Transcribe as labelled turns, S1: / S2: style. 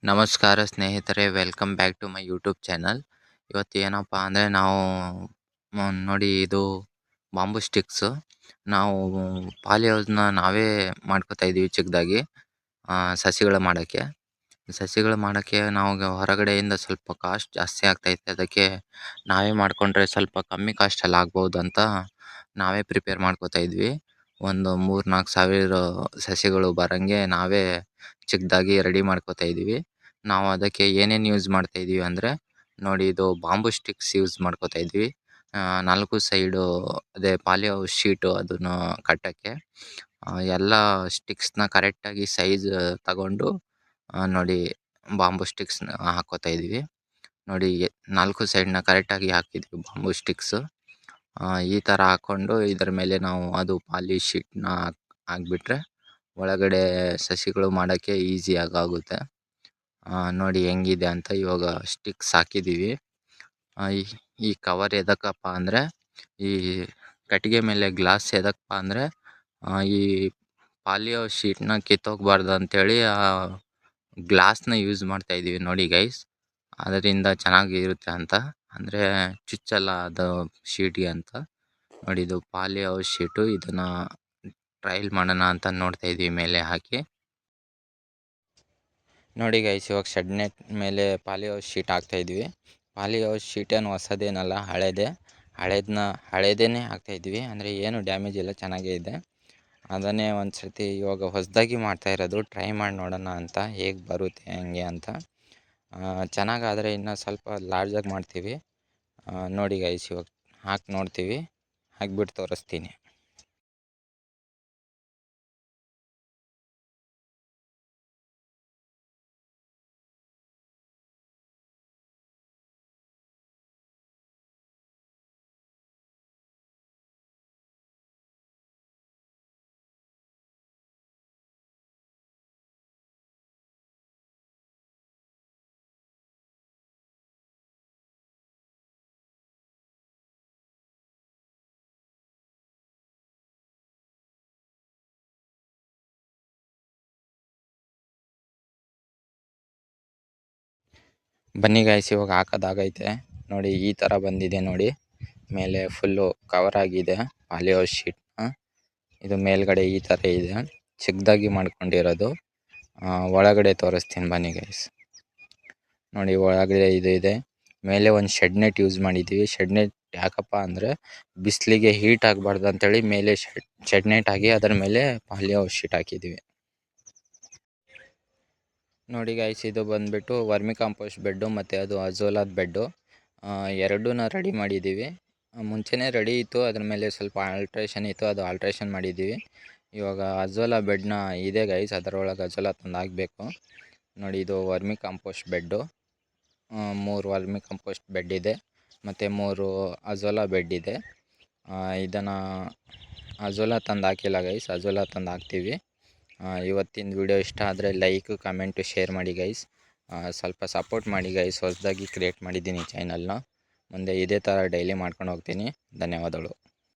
S1: ನಮಸ್ಕಾರ ಸ್ನೇಹಿತರೆ, welcome back to my YouTube channel. ಇವತ್ತು ಏನಪ್ಪ ಅಂದರೆ ನಾವು ನೋಡಿ ಇದು ಬಾಂಬೂ ಸ್ಟಿಕ್ಸು. ನಾವು ಪಾಲಿ ಹೌಸ್‌ನ ನಾವೇ ಮಾಡ್ಕೊತಾ ಇದ್ದೀವಿ ಚಿಕ್ಕದಾಗಿ. ಸಸಿಗಳು ಮಾಡೋಕ್ಕೆ. ಸಸಿಗಳು ಮಾಡೋಕ್ಕೆ ನಾವು ಹೊರಗಡೆಯಿಂದ ಸ್ವಲ್ಪ ಕಾಸ್ಟ್ ಜಾಸ್ತಿ ಆಗ್ತೈತೆ. ಅದಕ್ಕೆ ನಾವೇ ಮಾಡಿಕೊಂಡ್ರೆ ಸ್ವಲ್ಪ ಕಮ್ಮಿ ಕಾಸ್ಟಲ್ಲಿ ಆಗ್ಬೋದು ಅಂತ ನಾವೇ ಪ್ರಿಪೇರ್ ಮಾಡ್ಕೊತಾ ಇದ್ವಿ. ಒಂದು 3-4 ಸಾವಿರ ಸಸಿಗಳು ಬರಂಗೆ ನಾವೇ ಚಿಕ್ಕದಾಗಿ ರೆಡಿ ಮಾಡ್ಕೊತಾ ಇದ್ದೀವಿ. ನಾವು ಅದಕ್ಕೆ ಏನೇನು ಯೂಸ್ ಮಾಡ್ತಾ ಇದ್ದೀವಿ ಅಂದರೆ, ನೋಡಿ ಇದು ಬಾಂಬೂ ಸ್ಟಿಕ್ಸ್ ಯೂಸ್ ಮಾಡ್ಕೊತಾ ಇದ್ವಿ. 4 ಸೈಡು ಅದೇ ಪಾಲಿ ಹೌಸ್ ಶೀಟು ಅದನ್ನು ಕಟ್ಟಕ್ಕೆ. ಎಲ್ಲ ಸ್ಟಿಕ್ಸ್‌ನ ಕರೆಕ್ಟಾಗಿ ಸೈಜ್ ತಗೊಂಡು ನೋಡಿ ಬಾಂಬೂ ಸ್ಟಿಕ್ಸ್‌ನ ಹಾಕ್ಕೋತಾ ಇದ್ವಿ. ನೋಡಿ 4 ಸೈಡ್‌ನ ಕರೆಕ್ಟಾಗಿ ಹಾಕಿದ್ವಿ ಬಾಂಬೂ ಸ್ಟಿಕ್ಸು. ಈ ಥರ ಹಾಕ್ಕೊಂಡು ಇದರ ಮೇಲೆ ನಾವು ಅದು ಪಾಲಿ ಶೀಟ್‌ನ ಹಾಕ್ಬಿಟ್ರೆ ಒಳಗಡೆ ಸಸಿಗಳು ಮಾಡೋಕ್ಕೆ ಈಸಿಯಾಗಿ ಆಗುತ್ತೆ. ನೋಡಿ ಹೆಂಗಿದೆ ಅಂತ. ಇವಾಗ ಸ್ಟಿಕ್ಸ್ ಹಾಕಿದ್ದೀವಿ. ಈ ಈ ಕವರ್ ಎದಕ್ಕಪ್ಪ ಅಂದರೆ, ಈ ಕಟ್ಟಿಗೆ ಮೇಲೆ ಗ್ಲಾಸ್ ಎದಕ್ಕಪ್ಪ ಅಂದರೆ, ಈ ಪಾಲಿ ಹೌಸ್ ಶೀಟ್‌ನ ಕಿತ್ತೋಗಬಾರ್ದು ಅಂತೇಳಿ ಗ್ಲಾಸ್‌ನ ಯೂಸ್ ಮಾಡ್ತಾ ಇದ್ದೀವಿ ನೋಡಿ ಗೈಸ್. ಅದರಿಂದ ಚೆನ್ನಾಗಿರುತ್ತೆ ಅಂತ. ಅಂದರೆ ಚುಚ್ಚಲ್ಲ ಅದು ಶೀಟ್‌ಗೆ ಅಂತ. ನೋಡಿ ಇದು ಪಾಲಿ ಹೌಸ್ ಶೀಟು. ಇದನ್ನು ಟ್ರಯಲ್ ಮಾಡೋಣ ಅಂತ ನೋಡ್ತಾ ಇದ್ದೀವಿ ಮೇಲೆ ಹಾಕಿ. ನೋಡಿ ಗೈಸ್, ಇವಾಗ ಶೆಡ್ ನೆಟ್ ಮೇಲೆ ಪಾಲಿ ಹೌಸ್ ಶೀಟ್ ಹಾಕ್ತಾಯಿದ್ವಿ. ಪಾಲಿ ಹೌಸ್ ಶೀಟ್ ಏನು ಹೊಸದೇನಲ್ಲ, ಹಳೇದೇನೆ ಹಾಕ್ತಾಯಿದ್ವಿ. ಅಂದರೆ ಏನು ಡ್ಯಾಮೇಜ್ ಇಲ್ಲ, ಚೆನ್ನಾಗೇ ಇದೆ. ಅದನ್ನೇ ಒಂದು ಸರ್ತಿ ಇವಾಗ ಹೊಸದಾಗಿ ಮಾಡ್ತಾಯಿರೋದು, ಟ್ರೈ ಮಾಡಿ ನೋಡೋಣ ಅಂತ, ಹೇಗೆ ಬರುತ್ತೆ ಹೆಂಗೆ ಅಂತ. ಚೆನ್ನಾಗಾದರೆ ಇನ್ನೂ ಸ್ವಲ್ಪ ಲಾರ್ಜಾಗಿ ಮಾಡ್ತೀವಿ. ನೋಡಿ ಗೈಸ್, ಇವಾಗ ಹಾಕಿ ನೋಡ್ತೀವಿ, ಹಾಕಿಬಿಟ್ಟು ತೋರಿಸ್ತೀನಿ. ಬನ್ನಿ ಗೈಸ್, ಇವಾಗ ಹಾಕೋದಾಗೈತೆ. ನೋಡಿ ಈ ಥರ ಬಂದಿದೆ ನೋಡಿ. ಮೇಲೆ ಫುಲ್ಲು ಕವರ್ ಆಗಿದೆ ಪಾಲಿ ಹೌಸ್ ಶೀಟ್‌ನ. ಇದು ಮೇಲ್ಗಡೆ ಈ ಥರ ಇದೆ, ಚಿಕ್ಕದಾಗಿ ಮಾಡ್ಕೊಂಡಿರೋದು. ಒಳಗಡೆ ತೋರಿಸ್ತೀನಿ ಬನ್ನಿ ಗೈಸ್. ನೋಡಿ ಒಳಗಡೆ ಇದು ಇದೆ. ಮೇಲೆ ಒಂದು ಶೆಡ್ ನೆಟ್ ಯೂಸ್ ಮಾಡಿದ್ದೀವಿ. ಶೆಡ್ ನೆಟ್ ಯಾಕಪ್ಪ ಅಂದರೆ, ಬಿಸಿಲಿಗೆ ಹೀಟ್ ಆಗಬಾರ್ದು ಅಂತೇಳಿ ಮೇಲೆ ಶೆಡ್ ನೆಟ್ ಹಾಕಿ ಅದರ ಮೇಲೆ ಪಾಲಿ ಹೌಸ್ ಶೀಟ್ ಹಾಕಿದ್ದೀವಿ. ನೋಡಿ ಗೈಸ್, ಇದು ಬಂದುಬಿಟ್ಟು ವರ್ಮಿ ಕಾಂಪೋಸ್ಟ್ ಬೆಡ್ಡು ಮತ್ತು ಅದು ಅಜೋಲಾದ ಬೆಡ್ಡು. ಎರಡನ್ನೂ ರೆಡಿ ಮಾಡಿದ್ದೀವಿ. ಮುಂಚೆನೇ ರೆಡಿ ಇತ್ತು, ಅದ್ರ ಮೇಲೆ ಸ್ವಲ್ಪ ಆಲ್ಟ್ರೇಷನ್ ಇತ್ತು, ಅದು ಆಲ್ಟ್ರೇಷನ್ ಮಾಡಿದ್ದೀವಿ. ಇವಾಗ ಅಜೋಲಾ ಬೆಡ್ನ ಇದೆ ಗೈಸ್, ಅದರೊಳಗೆ ಅಜೋಲಾ ತಂದು ಹಾಕಬೇಕು. ನೋಡಿ ಇದು vermi compost bed. 3 vermi compost bed ಇದೆ ಮತ್ತು 3 ಅಜೋಲಾ ಬೆಡ್ ಇದೆ. ಇದನ್ನು ಅಜೋಲಾ ತಂದು ಹಾಕಿಲ್ಲ ಗೈಸ್, ಅಜೋಲಾ ತಂದು ಹಾಕ್ತೀವಿ. ಇವತ್ತಿನ ವಿಡಿಯೋ ಇಷ್ಟ ಆದರೆ ಲೈಕ್, ಕಮೆಂಟು, ಶೇರ್ ಮಾಡಿ ಗೈಸ್. ಸ್ವಲ್ಪ ಸಪೋರ್ಟ್ ಮಾಡಿ ಗೈಸ್. ಹೊಸದಾಗಿ ಕ್ರಿಯೇಟ್ ಮಾಡಿದ್ದೀನಿ ಚಾನಲ್ನ. ಮುಂದೆ ಇದೇ ಥರ ಡೈಲಿ ಮಾಡ್ಕೊಂಡು ಹೋಗ್ತೀನಿ. ಧನ್ಯವಾದಗಳು.